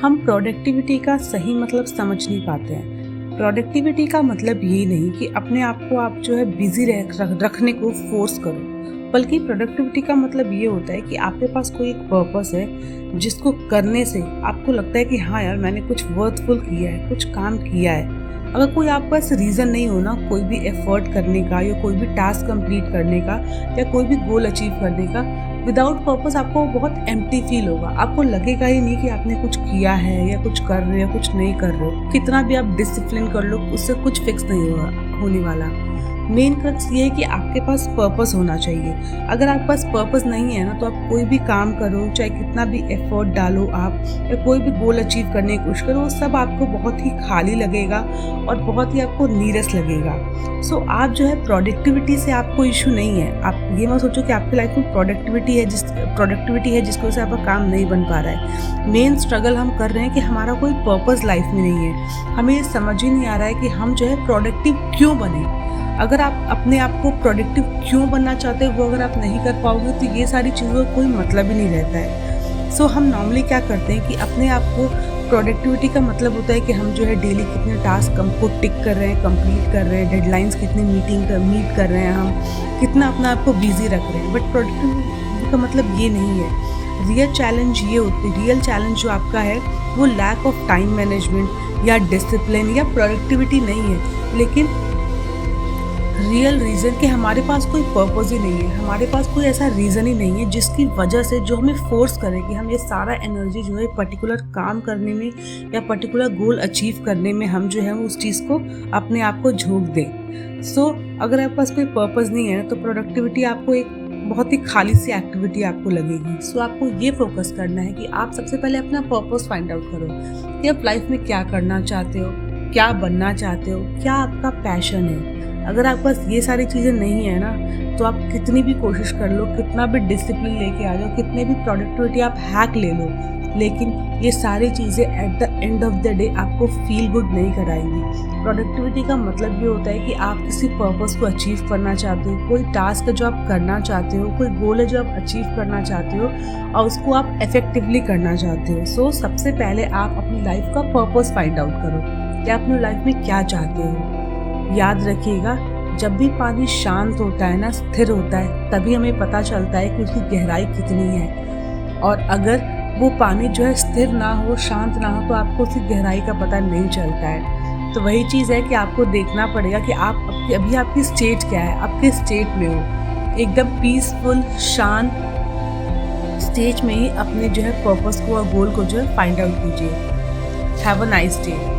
हम प्रोडक्टिविटी का सही मतलब समझ नहीं पाते हैं। प्रोडक्टिविटी का मतलब ये नहीं कि अपने आप को आप जो है बिजी रखने को फोर्स करो, बल्कि प्रोडक्टिविटी का मतलब ये होता है कि आपके पास कोई एक पर्पस है जिसको करने से आपको लगता है कि हाँ यार, मैंने कुछ वर्थफुल किया है, कुछ काम किया है। अगर कोई आपके पास रीज़न नहीं हो ना कोई भी एफर्ट करने का या कोई भी टास्क कंप्लीट करने का या कोई भी गोल अचीव करने का, विदाउट पर्पस आपको बहुत एम्प्टी फील होगा। आपको लगेगा ही नहीं कि आपने कुछ किया है या कुछ कर रहे हो या कुछ नहीं कर रहे हो। कितना भी आप डिसिप्लिन कर लो, उससे कुछ फिक्स नहीं होने वाला। मेन क्रक्स ये है कि आपके पास पर्पस होना चाहिए। अगर आपके पास पर्पस नहीं है ना, तो आप कोई भी काम करो, चाहे कितना भी एफर्ट डालो आप, या कोई भी गोल अचीव करने की कोशिश करो, वो सब आपको बहुत ही खाली लगेगा और बहुत ही आपको नीरस लगेगा। सो आप जो है प्रोडक्टिविटी से आपको इशू नहीं है। आप ये मत सोचो कि आपकी लाइफ में प्रोडक्टिविटी है जिसकी वजह से आपका काम नहीं बन पा रहा है। मेन स्ट्रगल हम कर रहे हैं कि हमारा कोई पर्पस लाइफ में नहीं है। हमें ये समझ ही नहीं आ रहा है कि हम जो है प्रोडक्टिव क्यों बने। अगर आप अपने आप को प्रोडक्टिव क्यों बनना चाहते हो, वो अगर आप नहीं कर पाओगे तो ये सारी चीज़ों का कोई मतलब ही नहीं रहता है। सो हम नॉर्मली क्या करते हैं कि अपने आप को प्रोडक्टिविटी का मतलब होता है कि हम जो है डेली कितने टास्क हमको टिक कर रहे हैं, कंप्लीट कर रहे हैं, डेडलाइंस कितनी मीट कर रहे हैं, हम कितना अपने आप को बिजी रख रहे हैं। बट प्रोडक्टिविटी का मतलब ये नहीं है। रियल चैलेंज जो आपका है वो लैक ऑफ टाइम मैनेजमेंट या डिसिप्लिन या प्रोडक्टिविटी नहीं है, लेकिन रियल रीज़न कि हमारे पास कोई पर्पस ही नहीं है। हमारे पास कोई ऐसा रीज़न ही नहीं है जिसकी वजह से जो हमें फोर्स करे कि हम ये सारा एनर्जी जो है पर्टिकुलर काम करने में या पर्टिकुलर गोल अचीव करने में हम जो है उस चीज़ को अपने आप को झोंक दें। सो अगर आपके पास कोई पर्पस नहीं है तो प्रोडक्टिविटी आपको एक बहुत ही खाली सी एक्टिविटी आपको लगेगी। सो आपको ये फोकस करना है कि आप सबसे पहले अपना पर्पस फाइंड आउट करो कि आप लाइफ में क्या करना चाहते हो, क्या बनना चाहते हो, क्या आपका पैशन है। अगर आपके पास ये सारी चीज़ें नहीं है ना, तो आप कितनी भी कोशिश कर लो, कितना भी डिसिप्लिन लेके आ जाओ, कितने भी प्रोडक्टिविटी आप हैक ले लो, लेकिन ये सारी चीज़ें at the end of the day आपको फील गुड नहीं कराएंगी। प्रोडक्टिविटी का मतलब ये होता है कि आप किसी पर्पस को अचीव करना चाहते हो, कोई टास्क जो आप करना चाहते हो, कोई गोल है जो आप अचीव करना चाहते हो और उसको आप इफेक्टिवली करना चाहते हो। सो सबसे पहले आप अपनी लाइफ का पर्पस फाइंड आउट करो कि आप अपनी लाइफ में क्या चाहते हो। याद रखिएगा, जब भी पानी शांत होता है ना, स्थिर होता है, तभी हमें पता चलता है कि उसकी गहराई कितनी है। और अगर वो पानी जो है स्थिर ना हो, शांत ना हो, तो आपको उसकी गहराई का पता नहीं चलता है। तो वही चीज़ है कि आपको देखना पड़ेगा कि आप अभी आपकी स्टेट क्या है, आप किस स्टेट में हो। एकदम पीसफुल शांत स्टेज में ही अपने जो है पर्पस को और गोल को जो है फाइंड आउट कीजिए। Have a nice day.